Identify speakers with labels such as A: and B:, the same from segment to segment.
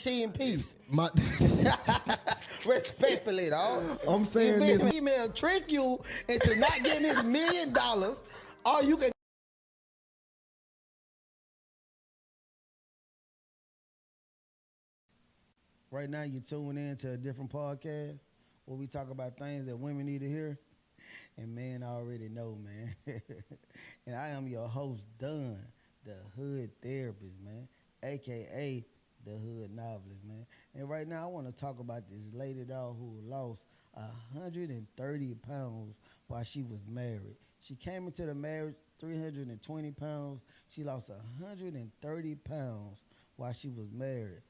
A: She in peace.
B: My,
A: Respectfully, dog.
B: I'm saying
A: this
B: this.
A: female trick you into not getting this $1 million, or you can. Right now, you're tuning in to a different podcast where we talk about things that women need to hear, and men already know, man. And I am your host, Dunn, the Hood Therapist, man, aka the Hood Novelist, man. And right now, I want to talk about this lady, dog, who lost 130 pounds while she was married. She came into the marriage 320 pounds. She lost 130 pounds while she was married.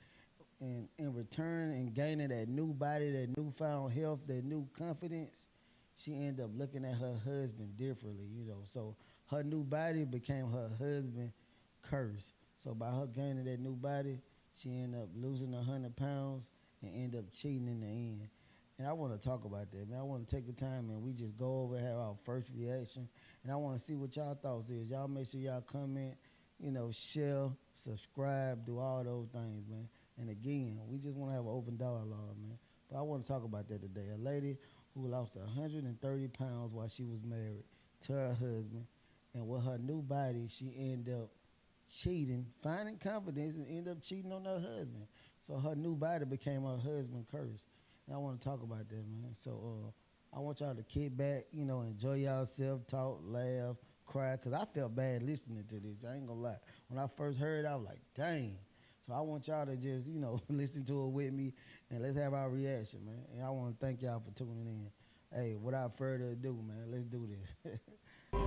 A: And in return, and gaining that new body, that newfound health, that new confidence, she ended up looking at her husband differently, you know. So her new body became her husband's curse. So by her gaining that new body, she ended up losing 100 pounds and ended up cheating in the end. And I want to talk about that, man. I want to take the time and we just go over and have our first reaction. And I want to see what y'all thoughts is. Y'all make sure y'all comment, you know, share, subscribe, do all those things, man. And again, we just want to have an open dialogue, man. But I want to talk about that today. A lady who lost 130 pounds while she was married to her husband. And with her new body, she ended up cheating, finding confidence, and ended up cheating on her husband. So her new body became her husband's curse. And I want to talk about that, man. So I want y'all to kick back, you know, enjoy yourself, talk, laugh, cry. Because I felt bad listening to this. I ain't going to lie. When I first heard it, I was like, dang. So I want y'all to just, you know, listen to it with me, and let's have our reaction, man. And I want to thank y'all for tuning in. Hey, without further ado, man, let's do this.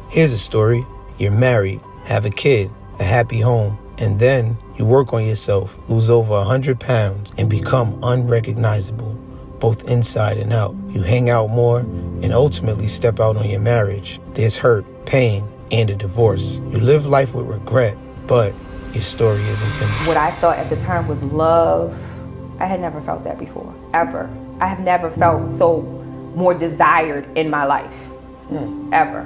C: Here's a story. You're married, have a kid, a happy home, and then you work on yourself, lose over 100 pounds, and become unrecognizable, both inside and out. You hang out more and ultimately step out on your marriage. There's hurt, pain, and a divorce. You live life with regret, but your story isn't finished.
D: What I thought at the time was love, I had never felt that before, ever. I have never felt so more desired in my life, ever.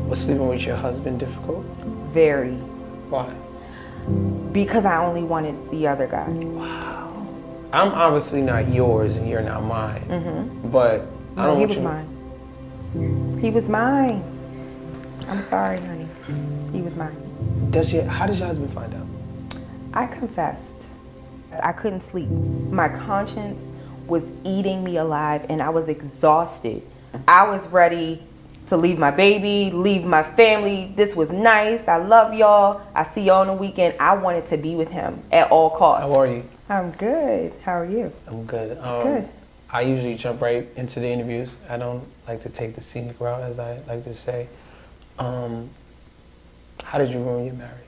C: Was sleeping with your husband difficult?
D: Very.
C: Why?
D: Because I only wanted the other guy.
C: Wow. I'm obviously not yours and you're not mine, but I don't
D: he
C: want
D: was
C: you...
D: mine. He was mine. I'm sorry, honey. He was mine.
C: How does your husband find out?
D: I confessed. I couldn't sleep. My conscience was eating me alive and I was exhausted. I was ready to leave my baby, leave my family. This was nice. I love y'all. I see y'all on the weekend. I wanted to be with him at all costs.
C: How are you?
D: I'm good. How are you?
C: I'm good.
D: Good.
C: I usually jump right into the interviews. I don't like to take the scenic route, as I like to say. How did you ruin your marriage?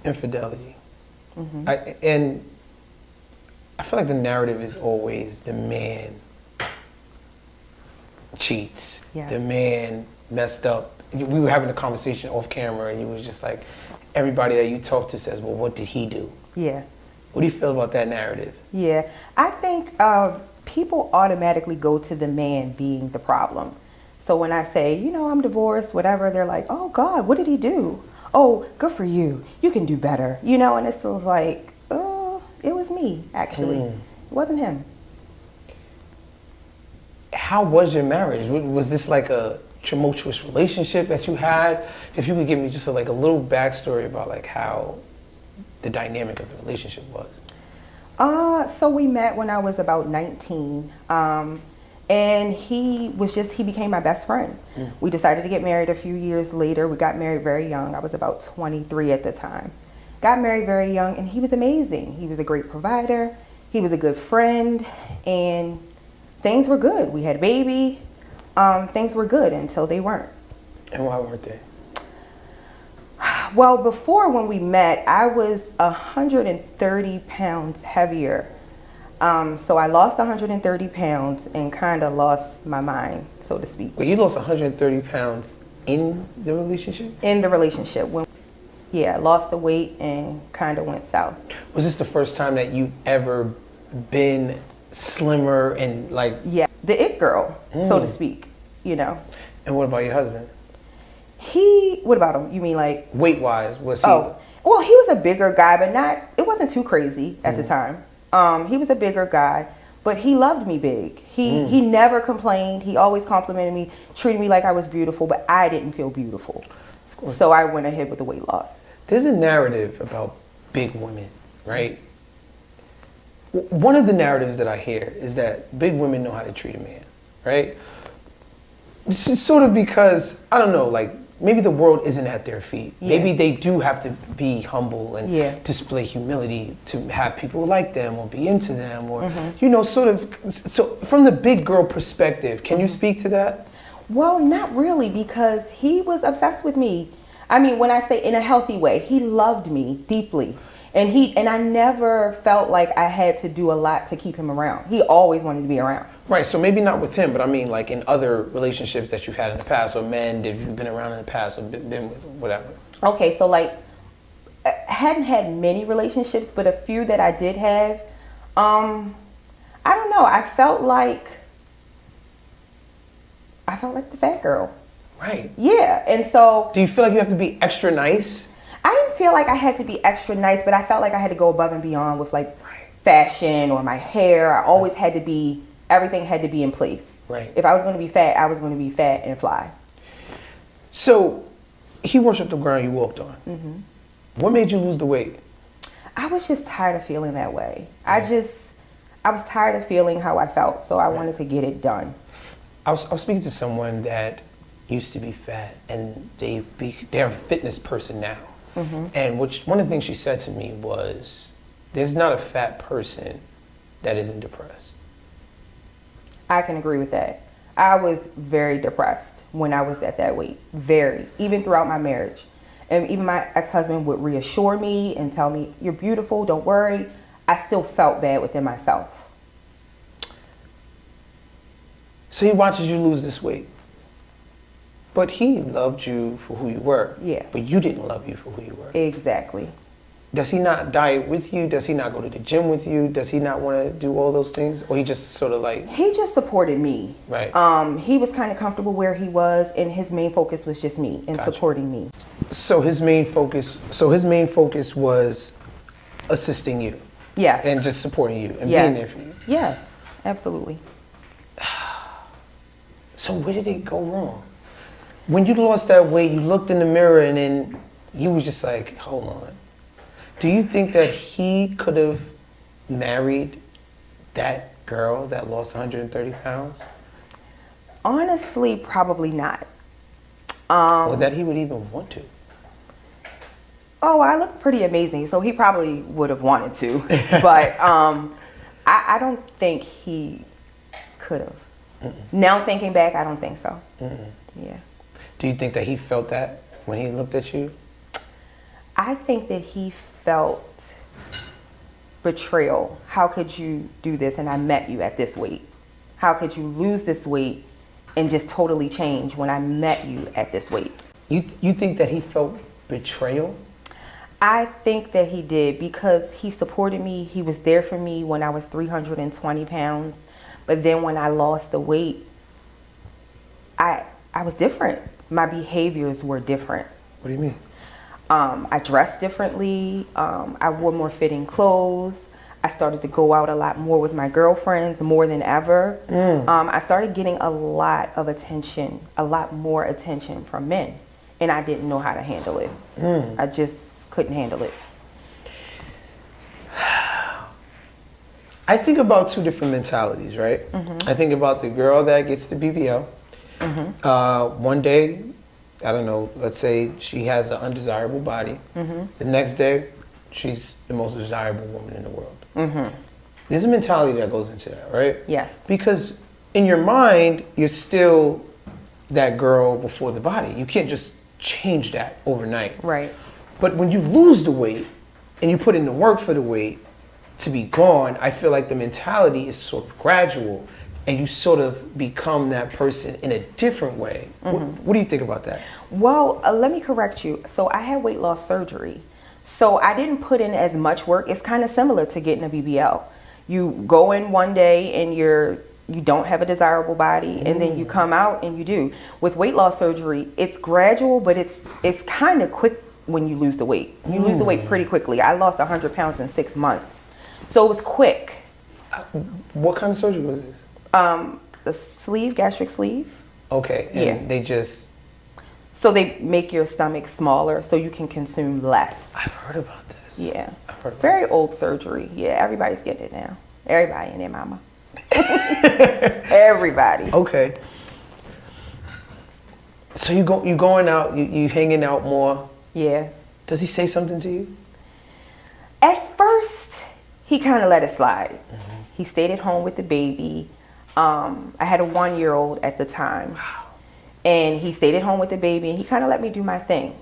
C: Infidelity. And I feel like the narrative is always the man cheats.
D: Yes.
C: The man messed up. We were having a conversation off camera and you was just like, everybody that you talk to says, well, what did he do?
D: Yeah.
C: What do you feel about that narrative?
D: Yeah. I think people automatically go to the man being the problem. So when I say, you know, I'm divorced, whatever, they're like, oh God, what did he do? Oh, good for you. You can do better. You know, and it's sort of like, oh, it was me, actually. It wasn't him.
C: How was your marriage? Was this like a tumultuous relationship that you had? If you could give me just a little backstory about like how the dynamic of the relationship was.
D: So we met when I was about 19. And he became my best friend. We decided to get married a few years later. We got married very young. I was about 23 at the time. Got married very young and he was amazing. He was a great provider. He was a good friend and things were good. We had a baby. Things were good until they weren't.
C: And why weren't they?
D: Well, before when we met, I was 130 pounds heavier. So I lost 130 pounds and kind of lost my mind, so to speak.
C: Well, you lost 130 pounds in the relationship?
D: In the relationship. Yeah, lost the weight and kind of went south.
C: Was this the first time that you've ever been slimmer and like...
D: Yeah, the it girl, so to speak, you know.
C: And what about your husband?
D: What about him? You mean like...
C: Weight-wise, was he...
D: Oh, Well, he was a bigger guy, but it wasn't too crazy at the time. He was a bigger guy, but he loved me big. He never complained. He always complimented me, treated me like I was beautiful, but I didn't feel beautiful. So I went ahead with the weight loss.
C: There's a narrative about big women, right? One of the narratives that I hear is that big women know how to treat a man, right? It's just sort of because, I don't know, like, maybe the world isn't at their feet. Yeah. Maybe they do have to be humble and display humility to have people like them or be into them or, you know, sort of. So from the big girl perspective, can you speak to that?
D: Well, not really, because he was obsessed with me. I mean, when I say in a healthy way, he loved me deeply. And I never felt like I had to do a lot to keep him around. He always wanted to be around.
C: Right, so maybe not with him, but I mean like in other relationships that you've had in the past, or men that you've been around in the past, or been with, whatever.
D: Okay, so like, I hadn't had many relationships, but a few that I did have, I don't know, I felt like the fat girl.
C: Right.
D: Yeah, and so.
C: Do you feel like you have to be extra nice?
D: I didn't feel like I had to be extra nice, but I felt like I had to go above and beyond with like fashion or my hair. I always had to be, everything had to be in place.
C: Right.
D: If I was going to be fat, I was going to be fat and fly.
C: So he worshiped the ground you walked on. What made you lose the weight?
D: I was just tired of feeling that way. I was tired of feeling how I felt, so I wanted to get it done.
C: I was speaking to someone that used to be fat, and they're a fitness person now. And one of the things she said to me was, there's not a fat person that isn't depressed.
D: I can agree with that. I was very depressed when I was at that weight, very, even throughout my marriage. And even my ex-husband would reassure me and tell me, you're beautiful, don't worry. I still felt bad within myself.
C: So he watches you lose this weight. But he loved you for who you were.
D: Yeah.
C: But you didn't love you for who you were.
D: Exactly.
C: Does he not diet with you? Does he not go to the gym with you? Does he not want to do all those things? Or he just sort of like...
D: He just supported me.
C: Right.
D: He was kind of comfortable where he was, and his main focus was just me and supporting me.
C: So his main focus was assisting you.
D: Yes.
C: And just supporting you and being there for you.
D: Yes, absolutely.
C: So where did it go wrong? When you lost that weight, you looked in the mirror and then you was just like, hold on. Do you think that he could have married that girl that lost 130 pounds?
D: Honestly, probably not.
C: Or that he would even want to?
D: Oh, I look pretty amazing, so he probably would have wanted to. But I don't think he could have. Now thinking back, I don't think so. Yeah.
C: Do you think that he felt that when he looked at you?
D: I think that he felt betrayal. How could you do this and I met you at this weight? How could you lose this weight and just totally change when I met you at this weight?
C: You think that he felt betrayal?
D: I think that he did, because he supported me. He was there for me when I was 320 pounds. But then when I lost the weight, I was different. My behaviors were different.
C: What do you mean?
D: I dressed differently. I wore more fitting clothes. I started to go out a lot more with my girlfriends, more than ever. I started getting a lot of attention, a lot more attention from men. And I didn't know how to handle it. I just couldn't handle it.
C: I think about two different mentalities, right? I think about the girl that gets the BBL. One day, I don't know, let's say she has an undesirable body. The next day, she's the most desirable woman in the world. There's a mentality that goes into that, right?
D: Yes.
C: Because in your mind, you're still that girl before the body. You can't just change that overnight.
D: Right.
C: But when you lose the weight and you put in the work for the weight to be gone, I feel like the mentality is sort of gradual and you sort of become that person in a different way. What do you think about that?
D: Well, let me correct you. So I had weight loss surgery. So I didn't put in as much work. It's kind of similar to getting a BBL. You go in one day and you don't have a desirable body, and then you come out and you do. With weight loss surgery, it's gradual, but it's kind of when you lose the weight. You lose the weight pretty quickly. I lost 100 pounds in 6 months. So it was quick.
C: What kind of surgery was this?
D: The sleeve, gastric sleeve.
C: Okay, and they just...
D: So they make your stomach smaller so you can consume less.
C: I've heard about this.
D: Yeah.
C: I've heard about
D: Very
C: this.
D: old surgery. Yeah, everybody's getting it now. Everybody and their mama. Everybody.
C: Okay. So you going out, you hanging out more.
D: Yeah.
C: Does he say something to you?
D: At first, he kind of let it slide. He stayed at home with the baby. I had a 1-year-old at the time.
C: Wow.
D: And he stayed at home with the baby, and he kind of let me do my thing.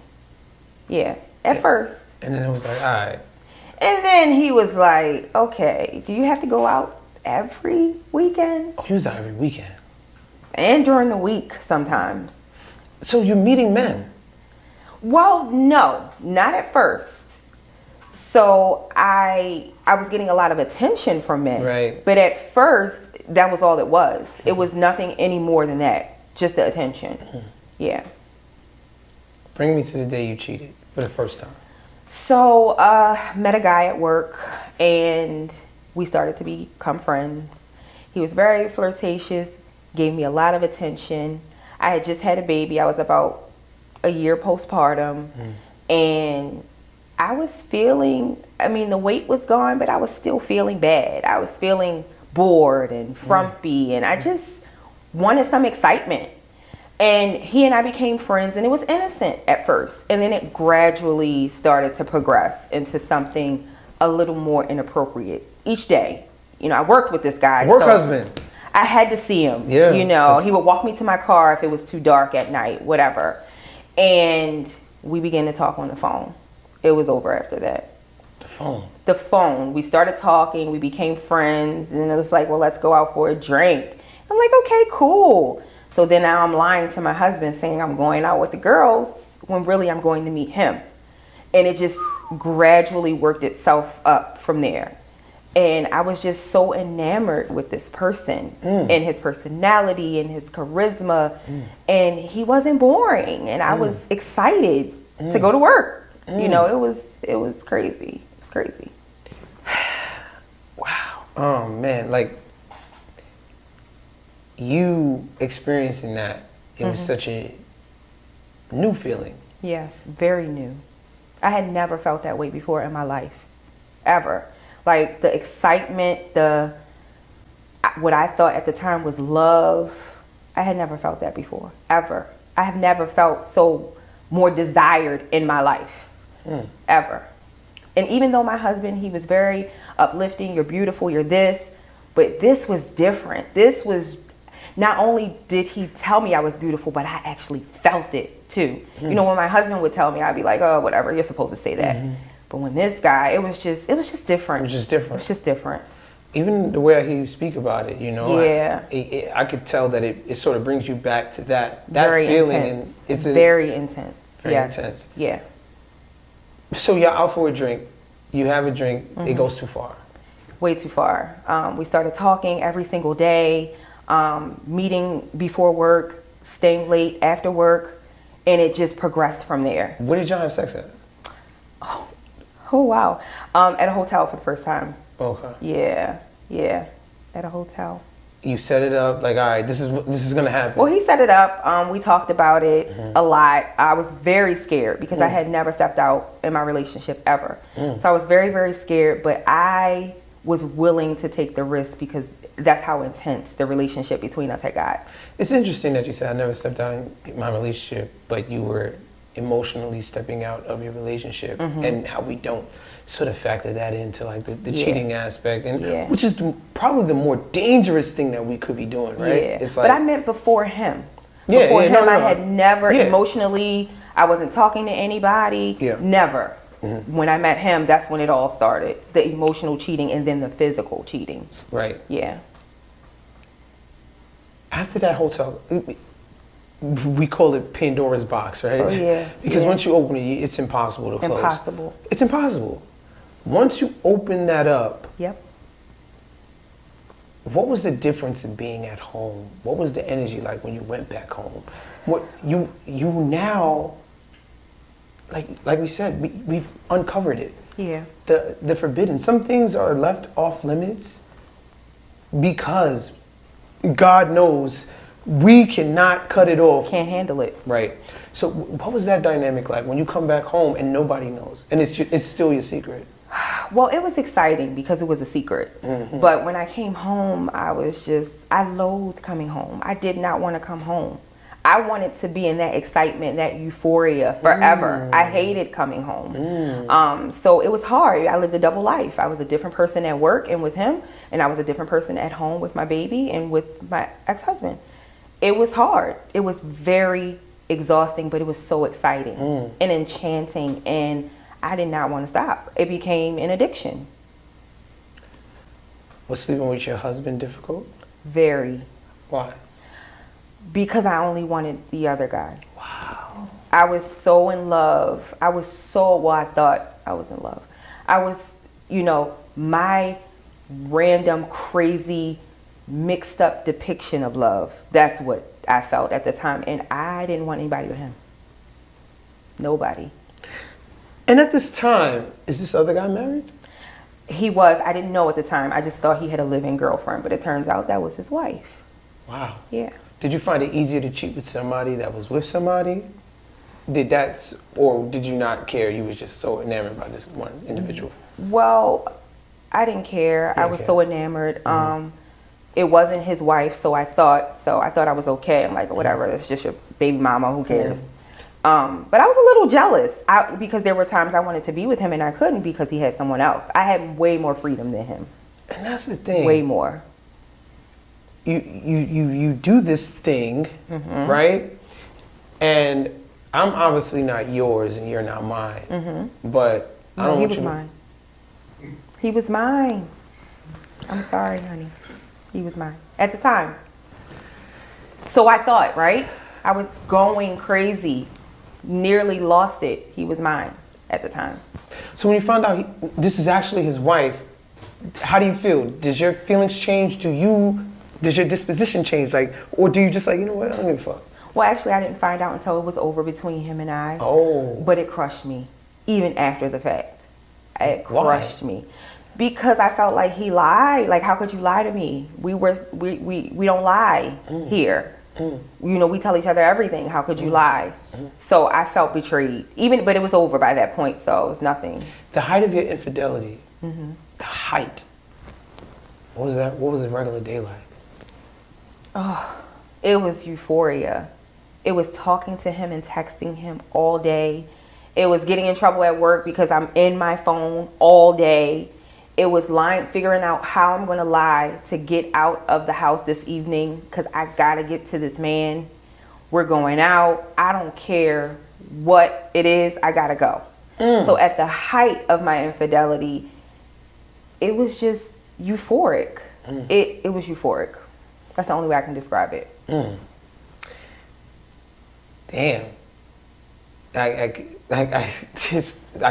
D: Yeah, at first.
C: And then it was like, all right.
D: And then he was like, okay, do you have to go out every weekend?
C: Oh, he was out every weekend.
D: And during the week sometimes.
C: So you're meeting men?
D: Well, no, not at first. So I was getting a lot of attention from men.
C: Right.
D: But at first, that was all it was. It was nothing any more than that. Just the attention. Yeah.
C: Bring me to the day you cheated for the first time.
D: So, met a guy at work, and we started to become friends. He was very flirtatious, gave me a lot of attention. I had just had a baby. I was about a year postpartum, and I was feeling, I mean, the weight was gone, but I was still feeling bad. I was feeling bored and frumpy, and I just wanted some excitement. And he and I became friends, and it was innocent at first. And then it gradually started to progress into something a little more inappropriate each day. You know, I worked with this guy.
C: Work husband.
D: I had to see him.
C: Yeah.
D: You know, he would walk me to my car if it was too dark at night, whatever. And we began to talk on the phone. It was over after that.
C: The phone.
D: The phone. We started talking. We became friends. And it was like, well, let's go out for a drink. I'm like, okay, cool. So then now I'm lying to my husband saying I'm going out with the girls when really I'm going to meet him. And it just gradually worked itself up from there. And I was just so enamored with this person and his personality and his charisma. And he wasn't boring. And I was excited to go to work. You know, it was crazy. It was crazy.
C: Wow. Oh, man. Like, you experiencing that, it was such a new feeling.
D: Yes, very new. I had never felt that way before in my life, ever. Like the excitement, what I thought at the time was love, I had never felt that before, ever. I have never felt so more desired in my life, ever. And even though my husband, he was very uplifting, you're beautiful, you're this, but this was different. This was, not only did he tell me I was beautiful, but I actually felt it too. You know, when my husband would tell me, I'd be like, oh, whatever, you're supposed to say that. But when this guy, it was just different.
C: It was just different.
D: It was just different.
C: Even the way he speak about it, you know,
D: Yeah.
C: I could tell that it sort of brings you back to that
D: Very
C: feeling.
D: intense.
C: And it's
D: very intense.
C: very
D: Yes.
C: intense.
D: Yeah.
C: So you're out for a drink, you have a drink, it goes too far.
D: Way too far. We started talking every single day, meeting before work, staying late after work, and it just progressed from there.
C: Where did y'all have sex at?
D: Oh, wow. At a hotel for the first time.
C: Okay.
D: Yeah, at a hotel.
C: You set it up like, all right, this is gonna happen.
D: Well, he set it up. We talked about it a lot. I was very scared because I had never stepped out in my relationship ever. So I was very, very scared, but I was willing to take the risk because that's how intense the relationship between us had got.
C: It's interesting that you said I never stepped out in my relationship, but you were emotionally stepping out of your relationship, and how we don't sort of factor that into like the cheating aspect, and which is probably the more dangerous thing that we could be doing, right?
D: Yeah.
C: It's like,
D: but I meant before him. Before him, I had never emotionally, I wasn't talking to anybody, never. When I met him, that's when it all started. The emotional cheating and then the physical cheating.
C: Right.
D: Yeah.
C: After that hotel, we call it Pandora's box, right?
D: Oh, yeah.
C: Because once you open it, it's impossible to close.
D: Impossible.
C: It's impossible. Once you open that up,
D: Yep.
C: what was the difference in being at home? What was the energy like when you went back home? What you now, like we said, we've uncovered it.
D: Yeah.
C: The forbidden. Some things are left off limits because God knows we cannot cut it off.
D: Can't handle it.
C: Right. So what was that dynamic like when you come back home and nobody knows and it's still your secret?
D: Well, it was exciting because it was a secret.
C: Mm-hmm.
D: But when I came home, I loathed coming home. I did not want to come home. I wanted to be in that excitement, that euphoria forever. I hated coming home. So it was hard. I lived a double life. I was a different person at work and with him, and I was a different person at home with my baby and with my ex-husband. It was hard. It was very exhausting, but it was so exciting and enchanting, and I did not want to stop. It became an addiction.
C: Was sleeping with your husband difficult?
D: Very.
C: Why?
D: Because I only wanted the other guy.
C: Wow.
D: I was so in love. I thought I was in love. I was, my random, crazy, mixed up depiction of love. That's what I felt at the time. And I didn't want anybody but him. Nobody.
C: And at this time, is this other guy married?
D: He was. I didn't know at the time. I just thought he had a living girlfriend, but it turns out that was his wife.
C: Wow.
D: Yeah.
C: Did you find it easier to cheat with somebody that was with somebody? Or did you not care? You was just so enamored by this one individual?
D: Well, I didn't care. I was so enamored. It wasn't his wife, so I thought I was okay. I'm like, whatever, it's just your baby mama, who cares? But I was a little jealous because there were times I wanted to be with him and I couldn't because he had someone else. I had way more freedom than him.
C: And that's the thing.
D: Way more.
C: You do this thing, right? And I'm obviously not yours and you're not mine. But I don't want you. He was mine.
D: He was mine. I'm sorry, honey. He was mine at the time. So I thought, right? I was going crazy. Nearly lost it. He was mine at the time.
C: So when you found out this is actually his wife, how do you feel? Does your feelings change? Does your disposition change? Or do you just you know what, I don't give a fuck?
D: Well, actually, I didn't find out until it was over between him and I.
C: Oh.
D: But it crushed me, even after the fact. It crushed me. Because I felt like he lied. Like, how could you lie to me? We don't lie here. We tell each other everything. How could you lie? So I felt betrayed. But it was over by that point, so it was nothing.
C: The height of your infidelity, the height, what was that? What was a regular day like?
D: Oh, it was euphoria. It was talking to him and texting him all day. It was getting in trouble at work because I'm in my phone all day. It was figuring out how I'm going to lie to get out of the house this evening because I got to get to this man. We're going out. I don't care what it is. I got to go. So at the height of my infidelity, it was just euphoric. It was euphoric. That's the only way I can describe it.
C: Damn. I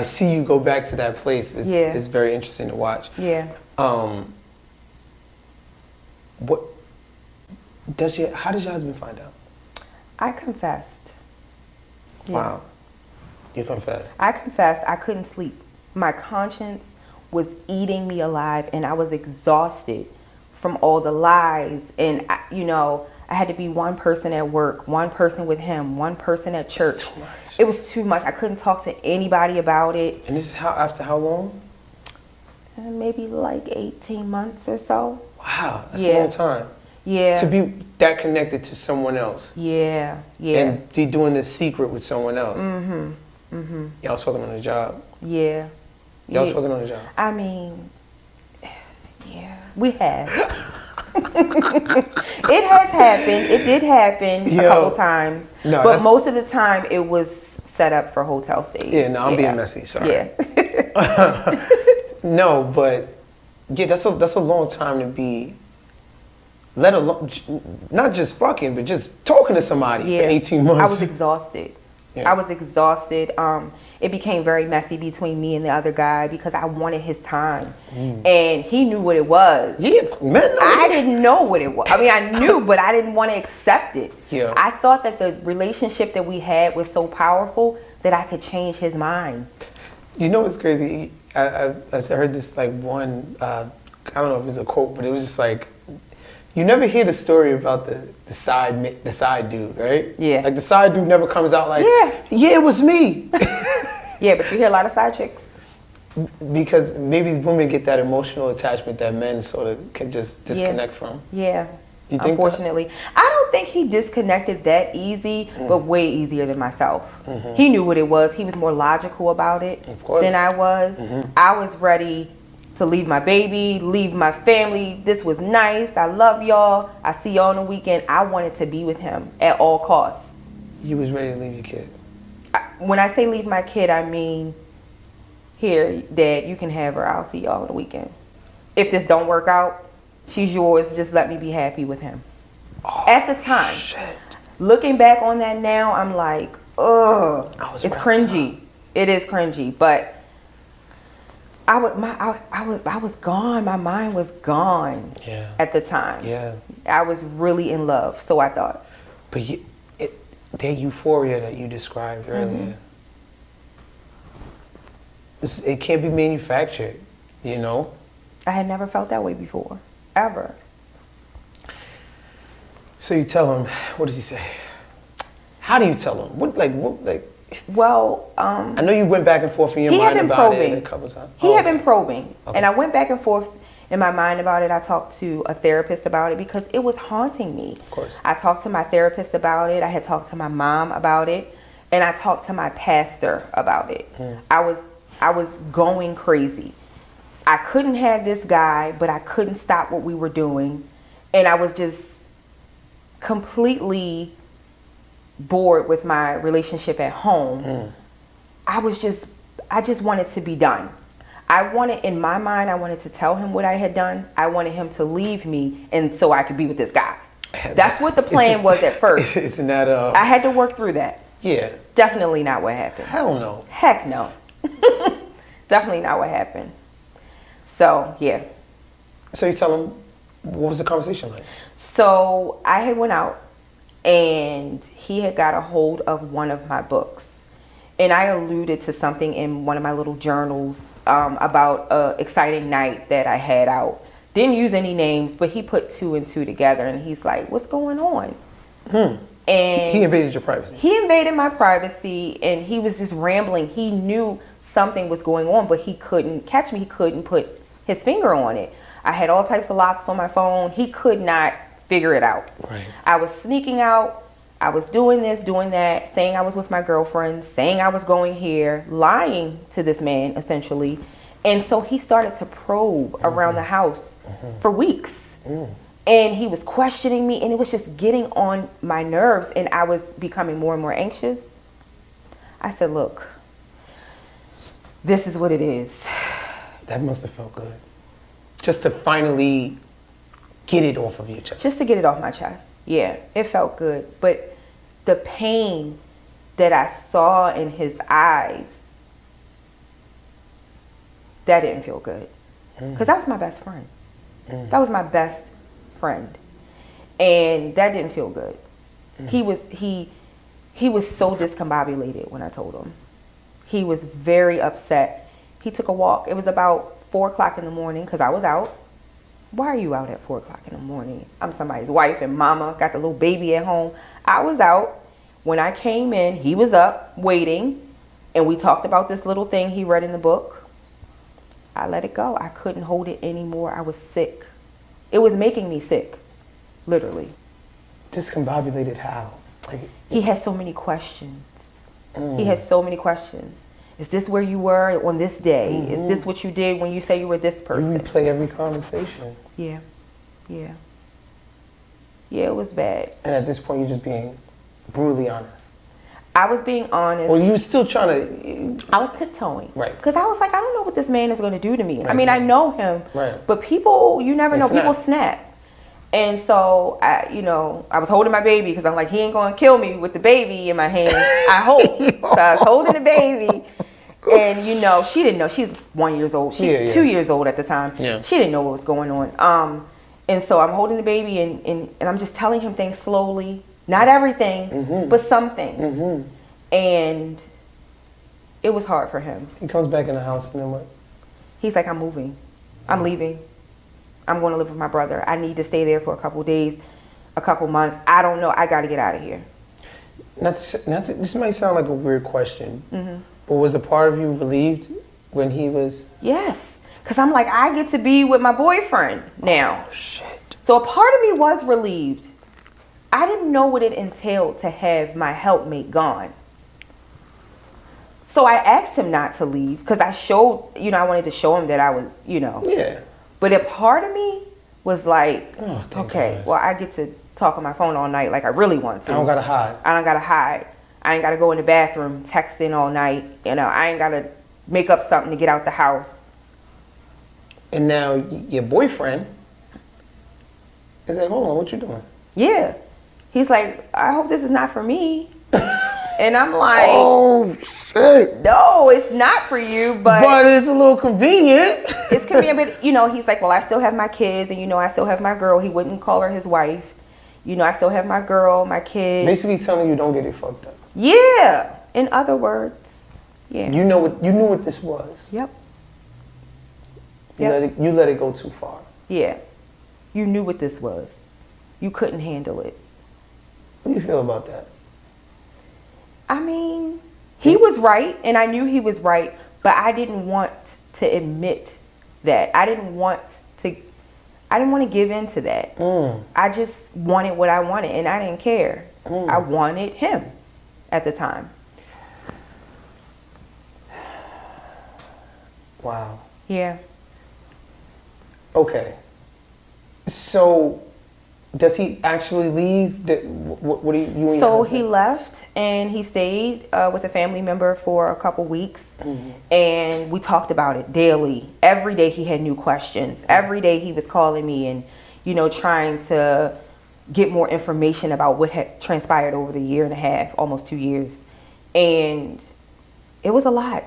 C: see you go back to that place. It's very interesting to watch.
D: Yeah.
C: How does your husband find out?
D: I confessed. Yeah.
C: Wow. You confessed.
D: I confessed. I couldn't sleep. My conscience was eating me alive and I was exhausted from all the lies. And I had to be one person at work, one person with him, one person at church.
C: That's too much.
D: It was too much. I couldn't talk to anybody about it.
C: And this is after how long?
D: Maybe 18 months or so.
C: Wow, that's a long time.
D: Yeah.
C: To be that connected to someone else.
D: Yeah.
C: And be doing this secret with someone else. Y'all was fucking on the job.
D: Yeah.
C: Y'all was fucking on the job.
D: I mean, yeah, we have. It has happened. It did happen a couple times.
C: No,
D: but most of the time it was set up for hotel stays.
C: Yeah, no, I'm being messy. Sorry.
D: Yeah.
C: No, but that's a long time to be, let alone not just fucking, but just talking to somebody for 18 months.
D: I was exhausted. I was exhausted. It became very messy between me and the other guy because I wanted his time. And he knew what it was.
C: Yeah, man.
D: I didn't know what it was. I mean, I knew, but I didn't want to accept it.
C: Yeah.
D: I thought that the relationship that we had was so powerful that I could change his mind.
C: You know what's crazy? I heard this like one, I don't know if it's a quote, but it was just like, you never hear the story about the side dude, right?
D: Yeah.
C: Like the side dude never comes out like, yeah, it was me.
D: Yeah, but you hear a lot of side chicks.
C: Because maybe women get that emotional attachment that men sort of can just disconnect from.
D: Yeah.
C: You think
D: unfortunately. I don't think he disconnected that easy, but way easier than myself. He knew what it was. He was more logical about it than I was. I was ready to leave my baby, leave my family. This was nice. I love y'all. I see y'all on the weekend. I wanted to be with him at all costs.
C: You was ready to leave your kid?
D: When I say leave my kid, I mean, here, Dad, you can have her. I'll see y'all on the weekend. If this don't work out, she's yours. Just let me be happy with him.
C: Oh,
D: at the time,
C: shit.
D: Looking back on that now, I'm like, ugh, it's cringy. It is cringy, but I was gone. My mind was gone at the time. Yeah, I was really in love, so I thought.
C: But that euphoria that you described earlier, it can't be manufactured, you know?
D: I had never felt that way before, ever.
C: So you tell him, what does he say? How do you tell him?
D: Well,
C: I know you went back and forth in your mind about it a couple times.
D: He had been probing, and I went back and forth in my mind about it. I talked to a therapist about it because it was haunting me.
C: Of course.
D: I talked to my therapist about it. I had talked to my mom about it, and I talked to my pastor about it. I was going crazy. I couldn't have this guy, but I couldn't stop what we were doing, and I was just completely bored with my relationship at home. I just wanted to be done. In my mind, I wanted to tell him what I had done. I wanted him to leave me, and so I could be with this guy. That's what the plan was at first.
C: Isn't that
D: I had to work through that.
C: Yeah.
D: Definitely not what happened.
C: Hell no.
D: Heck no. Definitely not what happened. So, yeah.
C: So you tell him, what was the conversation like?
D: So I had went out, and he had got a hold of one of my books. And I alluded to something in one of my little journals about an exciting night that I had out. Didn't use any names, but he put 2 and 2 together, and he's like, what's going on? And
C: he invaded your privacy.
D: He invaded my privacy, and he was just rambling. He knew something was going on, but he couldn't catch me. He couldn't put his finger on it. I had all types of locks on my phone. He could not figure it out.
C: Right.
D: I was sneaking out. I was doing this, doing that, saying I was with my girlfriend, saying I was going here, lying to this man, essentially. And so he started to probe around the house for weeks. And he was questioning me, and it was just getting on my nerves, and I was becoming more and more anxious. I said, look, this is what it is.
C: That must have felt good. Just to finally get it off of your chest.
D: Just to get it off my chest. Yeah, it felt good. But the pain that I saw in his eyes, that didn't feel good. Because that was my best friend. That was my best friend. And that didn't feel good. He was so discombobulated when I told him. He was very upset. He took a walk. It was about 4 o'clock in the morning because I was out. Why are you out at 4 o'clock in the morning? I'm somebody's wife and mama, got the little baby at home. I was out. When I came in, he was up waiting, and we talked about this little thing he read in the book. I let it go. I couldn't hold it anymore. I was sick. It was making me sick, literally.
C: Discombobulated how?
D: He had so many questions. He had so many questions. Is this where you were on this day? Is this what you did when you say you were this person?
C: You replay every conversation.
D: Yeah. Yeah, it was bad.
C: And at this point, you're just being brutally honest.
D: I was being honest.
C: Well, you were still trying to...
D: I was tiptoeing.
C: Right.
D: Because I was like, I don't know what this man is going to do to me. Right, I mean, I know him.
C: Right.
D: But people, you never know. People snap. And so, I was holding my baby because I'm like, he ain't going to kill me with the baby in my hand. I hope. So I was holding the baby. And, she didn't know. She's 1 year old. She's 2 years old at the time. Yeah. She didn't know what was going on. And so I'm holding the baby and I'm just telling him things slowly. Not everything, but some things. And It was hard for him.
C: He comes back in the house and then what?
D: He's like, I'm moving. I'm leaving. I'm going to live with my brother. I need to stay there for a couple days, a couple months. I don't know. I got to get out of here.
C: This might sound like a weird question, but was a part of you relieved when he was?
D: Yes. Because I'm like, I get to be with my boyfriend now.
C: Oh, shit.
D: So a part of me was relieved. I didn't know what it entailed to have my helpmate gone. So I asked him not to leave because I wanted to show him that I was,
C: Yeah.
D: But a part of me was like,
C: Oh,
D: okay,
C: God.
D: well, I get to talk on my phone all night like I really want to.
C: I don't gotta hide.
D: I don't gotta hide. I ain't gotta go in the bathroom texting all night. I ain't gotta make up something to get out the house.
C: And now your boyfriend is like, hold on, what you doing?
D: Yeah. He's like, I hope this is not for me. And I'm like,
C: oh, shit.
D: No, it's not for you, but
C: it's a little convenient.
D: It's convenient, but he's like, well, I still have my kids, and I still have my girl. He wouldn't call her his wife. I still have my girl, my kids.
C: Basically telling you don't get it fucked up.
D: Yeah. In other words, yeah.
C: You knew what this was.
D: Yep.
C: You let it go too far.
D: Yeah. You knew what this was. You couldn't handle it.
C: What do you feel about that?
D: I mean, he was right, and I knew he was right, but I didn't want to admit that. I didn't want to give in to that. I just wanted what I wanted, and I didn't care. I wanted him at the time.
C: Wow.
D: Yeah.
C: Okay. So, does he actually leave? What do you and
D: So he left, and he stayed with a family member for a couple weeks, and we talked about it daily. Every day he had new questions. Every day he was calling me and, trying to get more information about what had transpired over the year and a half, almost 2 years. And it was a lot.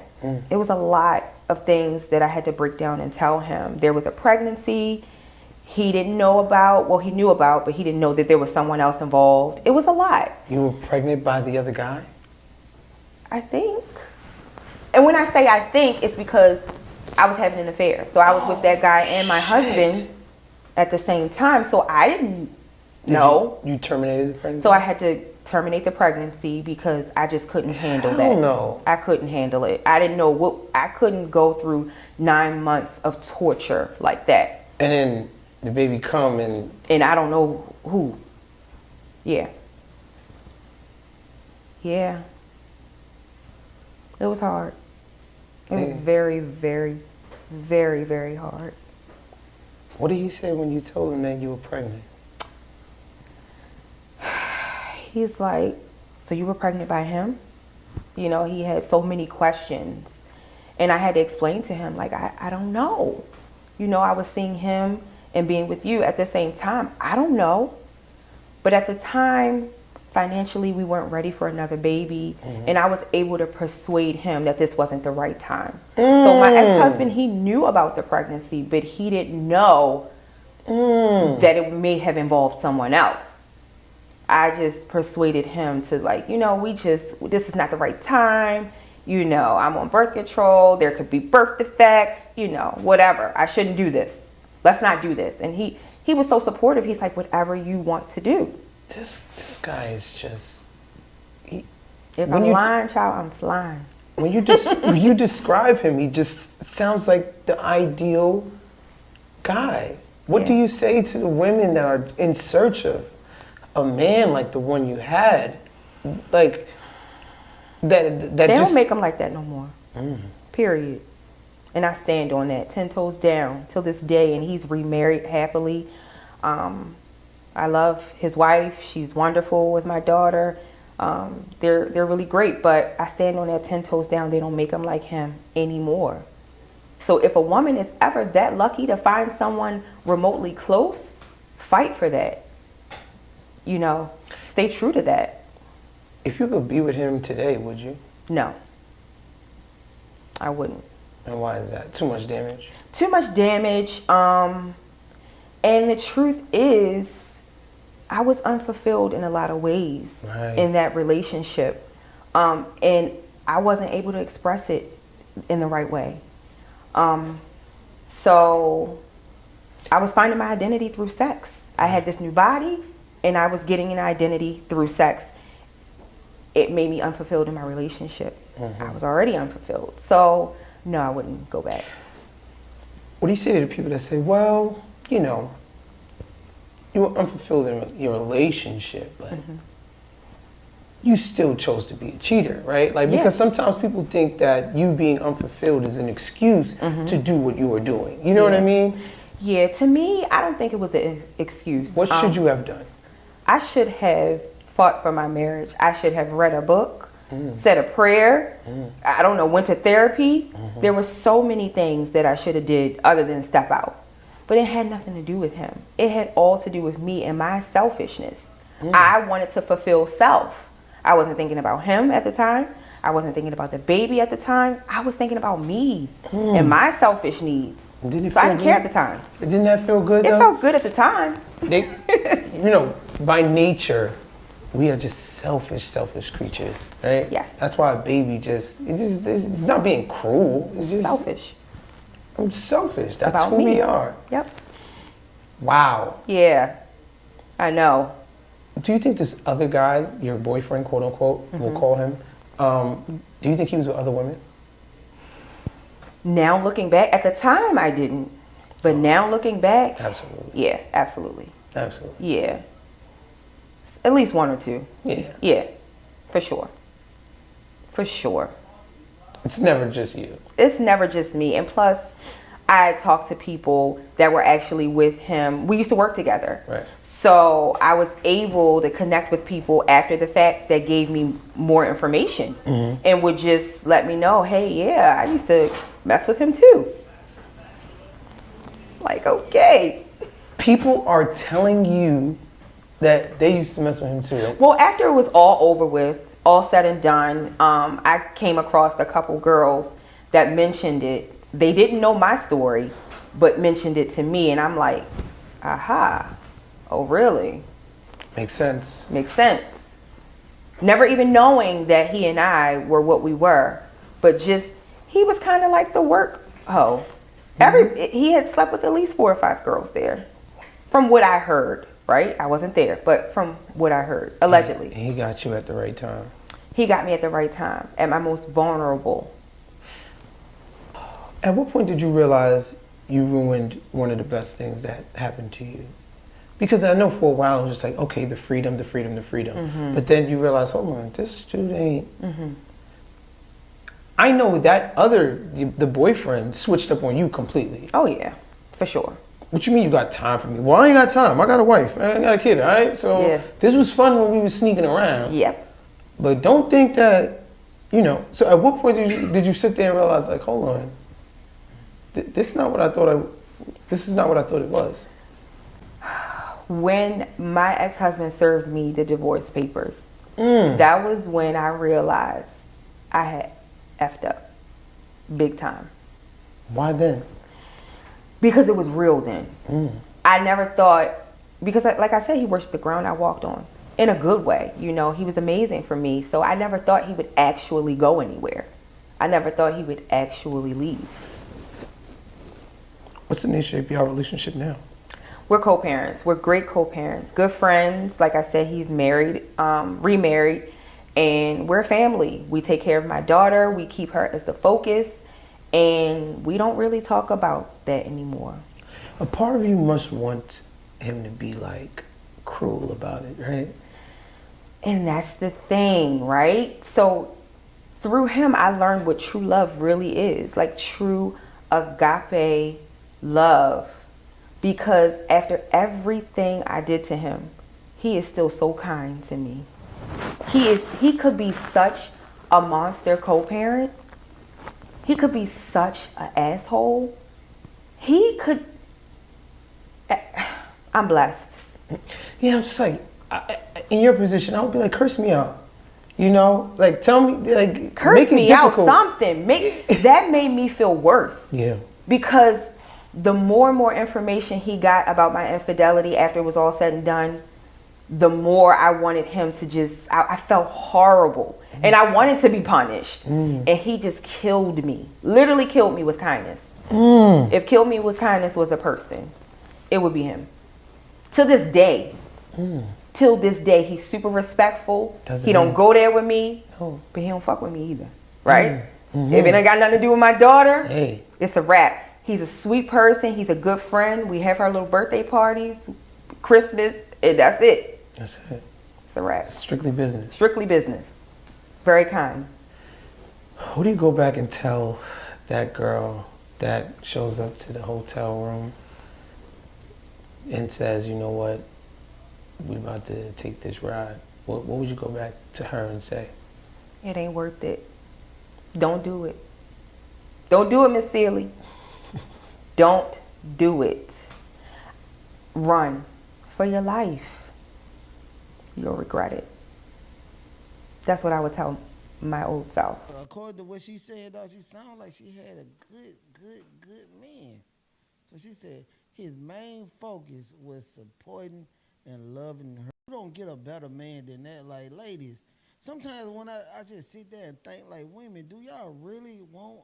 D: It was a lot of things that I had to break down and tell him. There was a pregnancy he didn't know about. Well, he knew about, but he didn't know that there was someone else involved. It was a lot.
C: You were pregnant by the other guy?
D: I think. And when I say I think, it's because I was having an affair. So I was with that guy and my husband at the same time. So I didn't know.
C: You terminated the pregnancy?
D: So I had to terminate the pregnancy because I just couldn't handle that.
C: Hell no.
D: I couldn't handle it. I didn't know I couldn't go through 9 months of torture like that.
C: And then the baby come
D: and I don't know who. Yeah. Yeah. It was hard. It was very, very, very, very hard.
C: What did he say when you told him that you were pregnant?
D: He's like, so you were pregnant by him? He had so many questions. And I had to explain to him, like, I don't know. I was seeing him and being with you at the same time. I don't know. But at the time, financially, we weren't ready for another baby. And I was able to persuade him that this wasn't the right time. So my ex-husband, he knew about the pregnancy, but he didn't know that it may have involved someone else. I just persuaded him to this is not the right time. I'm on birth control. There could be birth defects, whatever. I shouldn't do this. Let's not do this. And he was so supportive. He's like, whatever you want to do.
C: This guy is just...
D: If I'm lying, child, I'm flying.
C: When you describe him, he just sounds like the ideal guy. What do you say to the women that are in search of a man like the one you had? Like, that
D: they
C: just...
D: don't make them like that no more. Period. And I stand on that 10 toes down till this day. And he's remarried happily. I love his wife. She's wonderful with my daughter. They're really great. But I stand on that 10 toes down. They don't make them like him anymore. So if a woman is ever that lucky to find someone remotely close, fight for that. Stay true to that.
C: If you could be with him today, would you?
D: No, I wouldn't.
C: And why is that? Too much damage?
D: Too much damage. And the truth is, I was unfulfilled in a lot of ways in that relationship. And I wasn't able to express it in the right way. So I was finding my identity through sex. I had this new body and I was getting an identity through sex. It made me unfulfilled in my relationship. I was already unfulfilled. So no, I wouldn't go back.
C: What do you say to the people that say, well, you know, you were unfulfilled in your relationship, but you still chose to be a cheater, right? Like, because sometimes people think that you being unfulfilled is an excuse to do what you were doing. You know what I mean?
D: Yeah, to me, I don't think it was an excuse.
C: What should you have done?
D: I should have fought for my marriage. I should have read a book, said a prayer. I don't know, went to therapy. There were so many things that I should have did other than step out. But it had nothing to do with him. It had all to do with me and my selfishness. I wanted to fulfill self. I wasn't thinking about him at the time. I wasn't thinking about the baby at the time. I was thinking about me and my selfish needs.
C: Did it
D: so I
C: feel
D: didn't
C: good?
D: care at the time.
C: Didn't that feel good though?
D: It felt good at the time.
C: They, you know, by nature, we are just selfish creatures, right?
D: Yes.
C: That's why a baby it's not being cruel. It's just
D: Selfish.
C: I'm selfish. That's
D: about
C: who
D: me.
C: we are.
D: Yep.
C: Wow.
D: Yeah. I know.
C: Do you think this other guy, your boyfriend, quote unquote, we'll call him, do you think he was with other women?
D: Now looking back, at the time I didn't. But now looking back,
C: Absolutely.
D: yeah, absolutely.
C: Absolutely.
D: Yeah. At least one or two.
C: Yeah.
D: Yeah. For sure. For sure.
C: It's never just you.
D: It's never just me. And plus, I talked to people that were actually with him. We used to work together.
C: Right.
D: So I was able to connect with people after the fact that gave me more information and would just let me know, hey, yeah, I used to mess with him too. Like, okay.
C: People are telling you that they used to mess with him too.
D: Well, after it was all over with, all said and done, I came across a couple girls that mentioned it. They didn't know my story, but mentioned it to me. And I'm like, aha. Oh, really?
C: Makes sense.
D: Makes sense. Never even knowing that he and I were what we were, but just, he was kind of like the work hoe. He had slept with at least 4 or 5 girls there, from what I heard, right? I wasn't there, but from what I heard, allegedly.
C: And he got you at the right time.
D: He got me at the right time, at my most vulnerable.
C: At what point did you realize you ruined one of the best things that happened to you? Because I know for a while it was just like, okay, the freedom. But then you realize, hold on, this dude ain't. I know that the boyfriend switched up on you completely.
D: Oh yeah, for sure.
C: What you mean you got time for me? Well, I ain't got time. I got a wife. I ain't got a kid, all right? So this was fun when we were sneaking around.
D: Yep.
C: But don't think that, so at what point did you sit there and realize, like, hold on, this is not what I thought it was?
D: When my ex-husband served me the divorce papers, that was when I realized I had effed up big time.
C: Why then?
D: Because it was real then. I never thought, because like I said, he worshiped the ground I walked on in a good way. He was amazing for me. So I never thought he would actually go anywhere. I never thought he would actually leave.
C: What's the nature of your relationship now?
D: We're co-parents. We're great co-parents. Good friends. Like I said, he's married, remarried, and we're a family. We take care of my daughter. We keep her as the focus, and we don't really talk about that anymore.
C: A part of you must want him to be like cruel about it, right?
D: And that's the thing, right? So through him, I learned what true love really is, like true agape love. Because after everything I did to him, he is still so kind to me. He could be such a monster co-parent. He could be such an asshole. I'm blessed.
C: Yeah, I'm just like, in your position, I would be like, curse me out. Like tell me, like
D: curse
C: make it
D: me
C: difficult.
D: out something. That made me feel worse.
C: Yeah.
D: Because the more and more information he got about my infidelity after it was all said and done, the more I wanted him to just, I felt horrible. And I wanted to be punished. And he just killed me. Literally killed me with kindness. If killed me with kindness was a person, it would be him. To this day. Till this day, he's super respectful. He don't go there with me. But he don't fuck with me either. Right? If it ain't got nothing to do with my daughter, it's a wrap. He's a sweet person. He's a good friend. We have our little birthday parties, Christmas, and that's it.
C: That's it.
D: It's a wrap.
C: Strictly business.
D: Strictly business. Very kind.
C: Who do you go back and tell that girl that shows up to the hotel room and says, you know what, we about to take this ride? What would you go back to her and say?
D: It ain't worth it. Don't do it. Don't do it, Miss Sealy. Don't do it. Run for your life. You'll regret it. That's what I would tell my old self.
A: According to what she said, though, she sounded like she had a good man. So she said his main focus was supporting and loving her. You don't get a better man than that. Like, ladies, sometimes when I just sit there and think, like, women, do y'all really want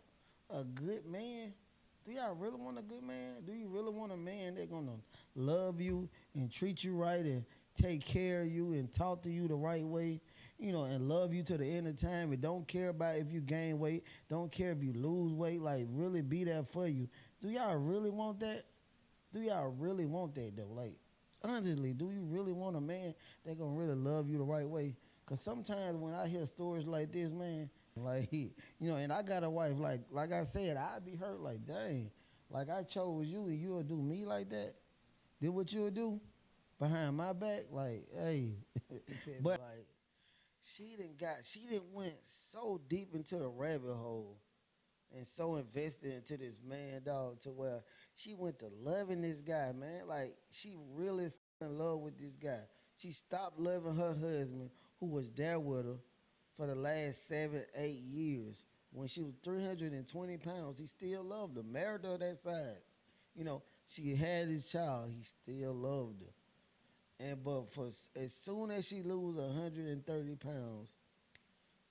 A: a good man? Do y'all really want a good man? Do you really want a man that's going to love you and treat you right and take care of you and talk to you the right way, you know, and love you to the end of time and don't care about if you gain weight, don't care if you lose weight, like really be there for you? Do y'all really want that? Do y'all really want that, though? Like, honestly, do you really want a man that's going to really love you the right way? Because sometimes when I hear stories like this, man, like, you know, and I got a wife, like I said, I'd be hurt, like, dang, like I chose you and you'll do me like that? Did what you'll do behind my back? Like, hey. But, like, she done went so deep into the rabbit hole and so invested into this man, dog, to where she went to loving this guy, man. Like, she really fell in love with this guy. She stopped loving her husband, who was there with her for the last 7, 8 years. When she was 320 pounds, he still loved her. Married her that size. You know, she had his child. He still loved her. But for as soon as she lose 130 pounds,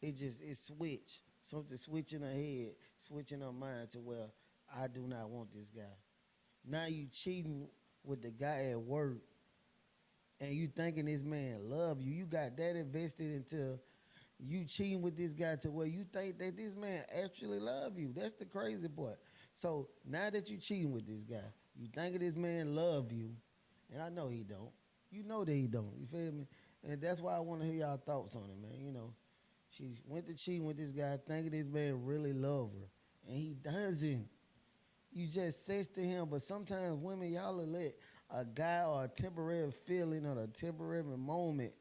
A: it switched. Something switched in her head, switching her mind to where I do not want this guy. Now you cheating with the guy at work, and you thinking this man love you. You got that invested into you cheating with this guy to where you think that this man actually love you. That's the crazy part. So now that you cheating with this guy, you thinking this man love you, and I know he don't. You know that he don't. You feel me? And that's why I want to hear y'all thoughts on it, man. You know, she went to cheating with this guy, thinking this man really love her, and he doesn't. You just says to him, but sometimes women, y'all will let a guy or a temporary feeling or a temporary moment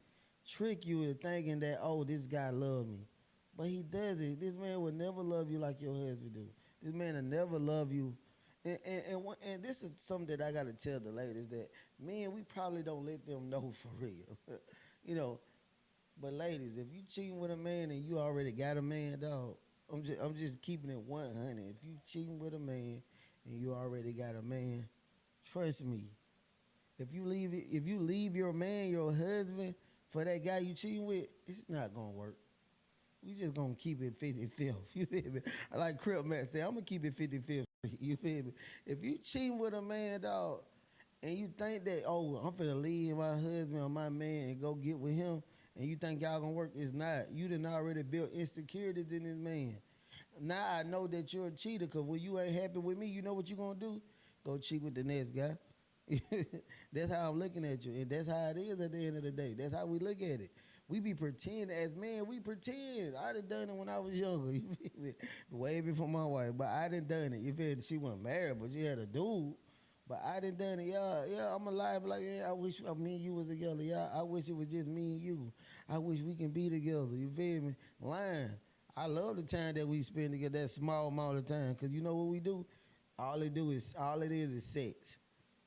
A: trick you into thinking that, oh, this guy love me. But he doesn't. This man will never love you like your husband do. This man will never love you. And this is something that I got to tell the ladies, that men, we probably don't let them know for real. You know, but ladies, if you cheating with a man and you already got a man, dog, I'm just keeping it 100. If you cheating with a man and you already got a man, trust me. If you leave your man, your husband, for that guy you cheating with, it's not gonna work. We just gonna keep it 50-50. You feel me? Like Crip Matt said, I'm gonna keep it 50-50. You feel me? If you cheating with a man, dog, and you think that, oh, I'm finna leave my husband or my man and go get with him, and you think y'all gonna work, it's not. You done already built insecurities in this man. Now I know that you're a cheater, because when you ain't happy with me, you know what you gonna do? Go cheat with the next guy. That's how I'm looking at you, and that's how it is at the end of the day. That's how we look at it. We be pretending as men. We pretend. I done it when I was younger. You feel me? Way before my wife, but I done it. You feel me? She wasn't married, but she had a dude. But I done it. Yeah. I'm alive. Like, yeah, I wish me and you was together. Yeah, I wish it was just me and you. I wish we can be together. You feel me? Lying. I love the time that we spend together, that small amount of time, because you know what we do? All it is sex.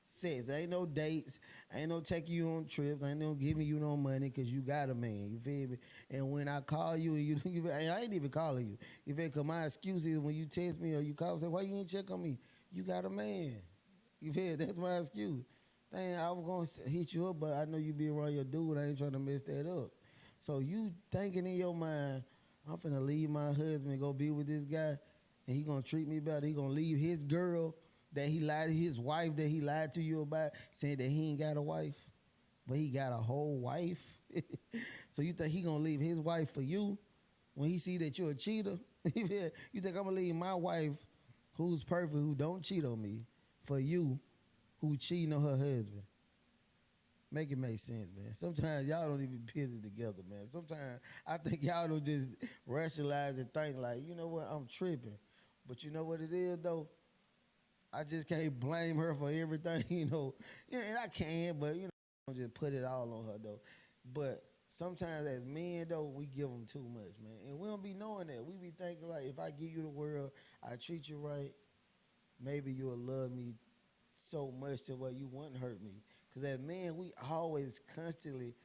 A: Sex. Ain't no dates. Ain't no taking you on trips. Ain't no giving you no money because you got a man. You feel me? And when I call you, and I ain't even calling you. You feel me? Because my excuse is when you text me or you call and say, why you ain't check on me? You got a man. You feel me? That's my excuse. dang, I was gonna hit you up, but I know you be around your dude. I ain't trying to mess that up. So you thinking in your mind, I'm finna leave my husband and go be with this guy, and he gonna treat me better. He gonna leave his girl that he lied to, his wife that he lied to you about, saying that he ain't got a wife, but he got a whole wife. So you think he gonna leave his wife for you when he see that you're a cheater? You think I'm gonna leave my wife, who's perfect, who don't cheat on me, for you, who cheating on her husband? Make it make sense, man. Sometimes y'all don't even put it together, man. Sometimes I think y'all don't just rationalize and think like, you know what, I'm tripping. But you know what it is, though? I just can't blame her for everything, you know. Yeah, and I can, but, you know, I don't just put it all on her, though. But sometimes as men, though, we give them too much, man. And we don't be knowing that. We be thinking, like, if I give you the world, I treat you right, maybe you'll love me so much to where you wouldn't hurt me. Because as men, we always constantly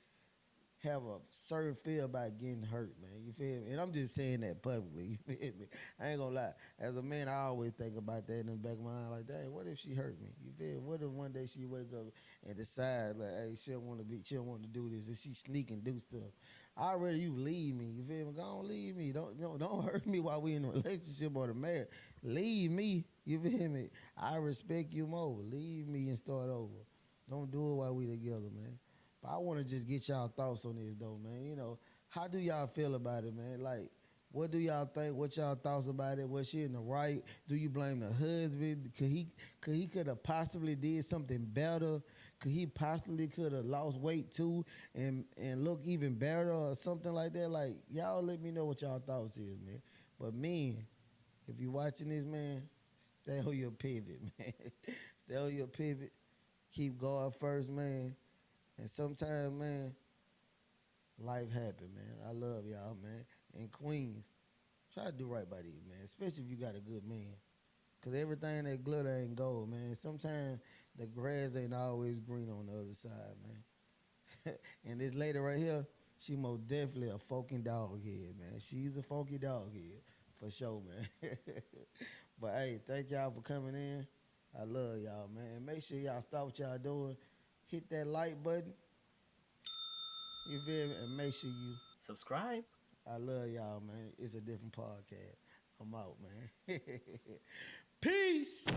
A: have a certain fear about getting hurt, man. You feel me? And I'm just saying that publicly. You feel me? I ain't gonna lie. As a man, I always think about that in the back of my mind, like, dang, what if she hurt me? You feel me? What if one day she wake up and decide, like, hey, she don't want to do this, and she sneak and do stuff? Already you leave me. You feel me? Go on, leave me. Don't hurt me while we in a relationship or the marriage. Leave me. You feel me? I respect you more. Leave me and start over. Don't do it while we together, man. But I want to just get y'all thoughts on this, though, man. You know, how do y'all feel about it, man? Like, what do y'all think? What y'all thoughts about it? Was she in the right? Do you blame the husband? Could have possibly did something better? Could he possibly could have lost weight too and look even better or something like that? Like, y'all let me know what y'all thoughts is, man. But men, if you watching this, man, stay on your pivot, man. Stay on your pivot. Keep God first, man. And sometimes, man, life happen, man. I love y'all, man. And Queens, try to do right by these, man, especially if you got a good man. Because everything that glitter ain't gold, man. Sometimes the grass ain't always green on the other side, man. And this lady right here, she most definitely a funky dog head, man. She's a funky dog head, for sure, man. But, hey, thank y'all for coming in. I love y'all, man. And make sure y'all stop what y'all doing. Hit that like button. You feel me? And make sure you
C: Subscribe.
A: I love y'all, man. It's a different podcast. I'm out, man. Peace.